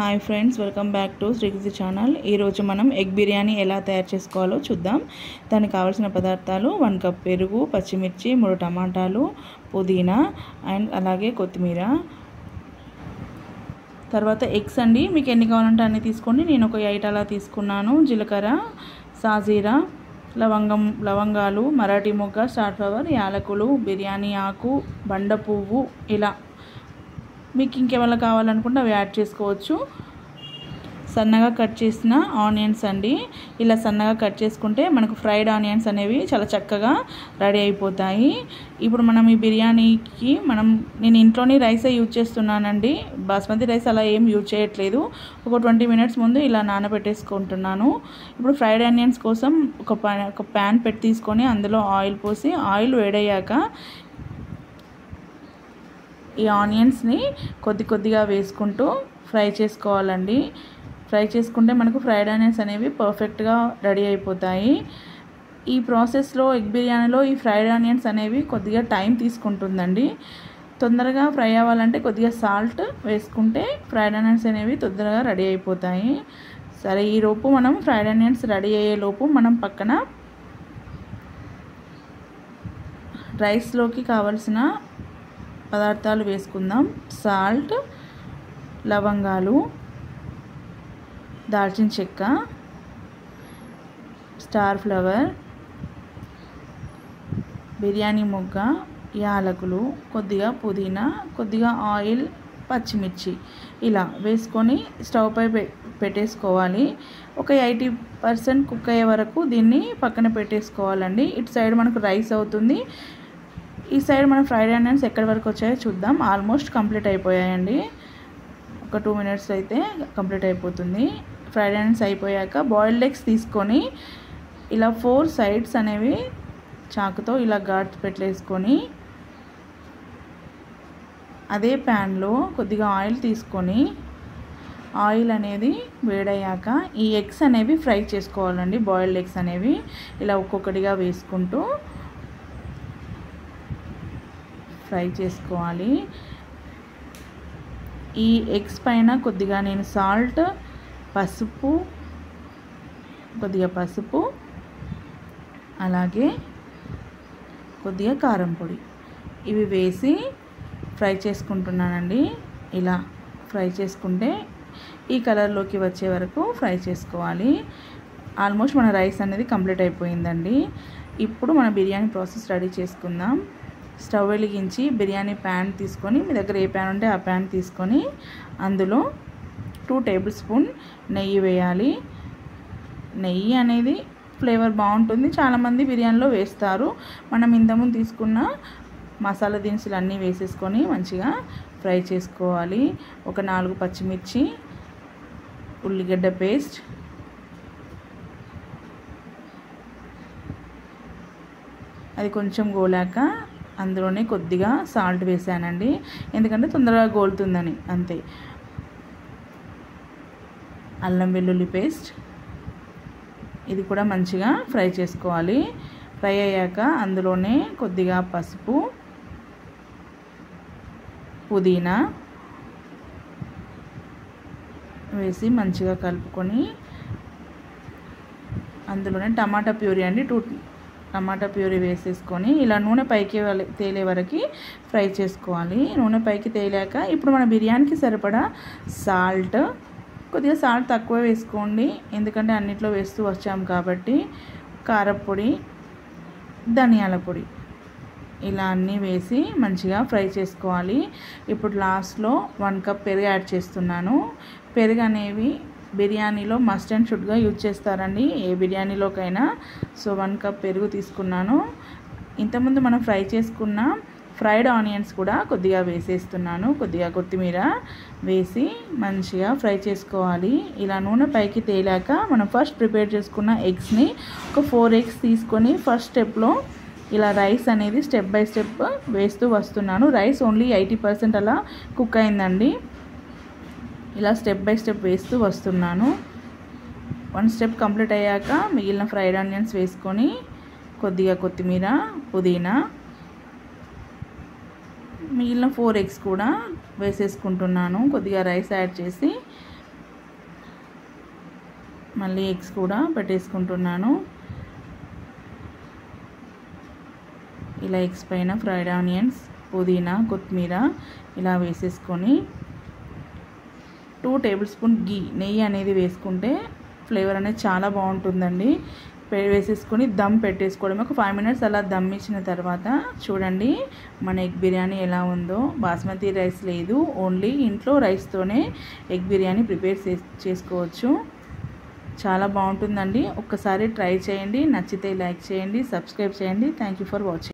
Hi friends, welcome back to Srikriti channel. ఈరోజు మనం egg biryani ఎలా తయారు చేసుకోవాలో చూద్దాం. దానికి కావాల్సిన పదార్థాలు 1 కప్ పెరుగు, పచ్చిమిర్చి, 3 టమాటాలు, పుదీనా అండ్ అలాగే కొత్తిమీర. తర్వాత ఎగ్స్ అండి, మీకు ఎన్ని కావాలంటే అన్ని తీసుకోండి. నేను ఒక 8 అలా తీసుకున్నాను. జీలకర్ర, సాజీరా, లవంగాలు, మరాఠీ మొగ్గ, స్టార్ ఫ్లవర్, యాలకులు, బిర్యానీ ఆకు, బండ పువ్వు, ఇలా మీకు ఇంకేమైనా కావాలనుకుంటే అవి యాడ్ చేసుకోవచ్చు. సన్నగా కట్ చేసిన ఆనియన్స్ అండి, ఇలా సన్నగా కట్ చేసుకుంటే మనకు ఫ్రైడ్ ఆనియన్స్ అనేవి చాలా చక్కగా రెడీ అయిపోతాయి. ఇప్పుడు మనం ఈ బిర్యానీకి నేను ఇంట్లోనే రైసే యూజ్ చేస్తున్నానండి. బాస్మతి రైస్ అలా ఏం యూజ్ చేయట్లేదు. ఒక 20 మినిట్స్ ముందు ఇలా నానబెట్టేసుకుంటున్నాను. ఇప్పుడు ఫ్రైడ్ ఆనియన్స్ కోసం ఒక ప్యాన్ పెట్టి తీసుకొని అందులో ఆయిల్ పోసి, ఆయిల్ వేడయ్యాక ఈ ఆనియన్స్ని కొద్దిగా వేసుకుంటూ ఫ్రై చేసుకోవాలండి. ఫ్రై చేసుకుంటే మనకు ఫ్రైడ్ ఆనియన్స్ అనేవి పర్ఫెక్ట్గా రెడీ అయిపోతాయి. ఈ ప్రాసెస్లో ఎగ్ బిర్యానీలో ఈ ఫ్రైడ్ ఆనియన్స్ అనేవి కొద్దిగా టైం తీసుకుంటుందండి. తొందరగా ఫ్రై అవ్వాలంటే కొద్దిగా సాల్ట్ వేసుకుంటే ఫ్రైడ్ ఆనియన్స్ అనేవి తొందరగా రెడీ అయిపోతాయి. సరే, ఈలోపు మనం ఫ్రైడ్ ఆనియన్స్ రెడీ అయ్యేలోపు మనం పక్కన రైస్లోకి కావాల్సిన పదార్థాలు వేసుకుందాం. సాల్ట్, లవంగాలు, దాల్చిన చెక్క, స్టార్ ఫ్లవర్, బిర్యానీ మొగ్గ, యాలకులు, కొద్దిగా పుదీనా, కొద్దిగా ఆయిల్, పచ్చిమిర్చి ఇలా వేసుకొని స్టవ్ పై పెట్టేసుకోవాలి. ఒక 80% కుక్ అయ్యే వరకు దీన్ని పక్కన పెట్టేసుకోవాలండి. ఇటు సైడ్ మనకు రైస్ అవుతుంది, ఈ సైడ్ మన ఫ్రైడ్ ఆనియన్స్ ఎక్కడి వరకు వచ్చాయో చూద్దాం. ఆల్మోస్ట్ కంప్లీట్ అయిపోయాయండి. ఒక 2 మినిట్స్ అయితే కంప్లీట్ అయిపోతుంది. ఫ్రైడ్ ఆనియన్స్ అయిపోయాక బాయిల్డ్ ఎగ్స్ తీసుకొని ఇలా 4 సైడ్స్ అనేవి చాకుతో ఇలా ఘాట్ పెట్టేసుకొని అదే ప్యాన్లో కొద్దిగా ఆయిల్ తీసుకొని, ఆయిల్ అనేది వేడయ్యాక ఈ ఎగ్స్ అనేవి ఫ్రై చేసుకోవాలండి. బాయిల్డ్ ఎగ్స్ అనేవి ఇలా ఒక్కొక్కటిగా వేసుకుంటూ ఫ్రై చేసుకోవాలి. ఈ ఎగ్స్ పైన కొద్దిగా నేను సాల్ట్, కొద్దిగా పసుపు, అలాగే కొద్దిగా కారం పొడి ఇవి వేసి ఫ్రై చేసుకుంటున్నానండి. ఇలా ఫ్రై చేసుకుంటే ఈ కలర్లోకి వచ్చే వరకు ఫ్రై చేసుకోవాలి. ఆల్మోస్ట్ మన రైస్ అనేది కంప్లీట్ అయిపోయిందండి. ఇప్పుడు మన బిర్యానీ ప్రాసెస్ రెడీ చేసుకుందాం. స్టవ్ వెలిగించి బిర్యానీ ప్యాన్ తీసుకొని, మీ దగ్గర ఏ ప్యాన్ ఉంటే ఆ ప్యాన్ తీసుకొని అందులో 2 టేబుల్ స్పూన్ నెయ్యి వేయాలి. నెయ్యి అనేది ఫ్లేవర్ బాగుంటుంది, చాలామంది బిర్యానీలో వేస్తారు. మనం ఇంతకుముందు తీసుకున్న మసాలా దినుసులు అన్నీ వేసేసుకొని మంచిగా ఫ్రై చేసుకోవాలి. ఒక 4 పచ్చిమిర్చి, ఉల్లిగడ్డ పేస్ట్, అది కొంచెం గోలాక అందులోనే కొద్దిగా సాల్ట్ వేసానండి, ఎందుకంటే తొందరగా గోలుతుందని, అంతే. అల్లం వెల్లుల్లి పేస్ట్, ఇది కూడా మంచిగా ఫ్రై చేసుకోవాలి. ఫ్రై అయ్యాక అందులోనే కొద్దిగా పసుపు, పుదీనా వేసి మంచిగా కలుపుకొని అందులోనే టమాటా ప్యూరీ అండి, 2 టమాటా ప్యూరీ వేసేసుకొని ఇలా నూనె పైకి తేలే వరకు ఫ్రై చేసుకోవాలి. నూనె పైకి తేలాక ఇప్పుడు మన బిర్యానీకి సరిపడా సాల్ట్, కొద్దిగా సాల్ట్ తక్కువ వేసుకోండి ఎందుకంటే అన్నిట్లో వేస్తూ వచ్చాం కాబట్టి, కారపొడి, ధనియాల పొడి ఇలా అన్నీ వేసి మంచిగా ఫ్రై చేసుకోవాలి. ఇప్పుడు లాస్ట్లో 1 కప్ పెరుగు యాడ్ చేస్తున్నాను. పెరుగు అనేవి బిర్యానీలో మస్ట్ అండ్ షుడ్గా యూజ్ చేస్తారండి, ఏ బిర్యానీలోకైనా. సో 1 కప్ పెరుగు తీసుకున్నాను. ఇంతకుముందు మనం ఫ్రై చేసుకున్న ఫ్రైడ్ ఆనియన్స్ కూడా కొద్దిగా వేసేస్తున్నాను. కొద్దిగా కొత్తిమీర వేసి మంచిగా ఫ్రై చేసుకోవాలి. ఇలా నూనె పైకి తేలాక మనం ఫస్ట్ ప్రిపేర్ చేసుకున్న ఎగ్స్ని ఒక 4 ఎగ్స్ తీసుకొని ఫస్ట్ స్టెప్లో ఇలా రైస్ అనేది స్టెప్ బై స్టెప్ వేస్తూ వస్తున్నాను. రైస్ ఓన్లీ 80% అలా కుక్ అయిందండి. ఇలా స్టెప్ బై స్టెప్ వేస్తూ వస్తున్నాను. 1 స్టెప్ కంప్లీట్ అయ్యాక మిగిలిన ఫ్రైడ్ ఆనియన్స్ వేసుకొని కొద్దిగా కొత్తిమీర, పుదీనా, మిగిలిన 4 ఎగ్స్ కూడా వేసేసుకుంటున్నాను. కొద్దిగా రైస్ యాడ్ చేసి మళ్ళీ ఎగ్స్ కూడా పెట్టేసుకుంటున్నాను. ఇలా ఎగ్స్ పైన ఫ్రైడ్ ఆనియన్స్, పుదీనా, కొత్తిమీర ఇలా వేసేసుకొని 2 టేబుల్ స్పూన్ నెయ్యి అనేది వేసుకుంటే ఫ్లేవర్ అనేది చాలా బాగుంటుందండి. వేసేసుకొని దమ్ పెట్టేసుకోవడం. ఒక 5 మినిట్స్ అలా దమ్ ఇచ్చిన తర్వాత చూడండి మన ఎగ్ బిర్యానీ ఎలా ఉందో. బాస్మతి రైస్ లేదు, ఓన్లీ ఇంట్లో రైస్తోనే ఎగ్ బిర్యానీ ప్రిపేర్ చేసుకోవచ్చు. చాలా బాగుంటుందండి. ఒక్కసారి ట్రై చేయండి. నచ్చితే లైక్ చేయండి, సబ్స్క్రైబ్ చేయండి. Thank you for watching.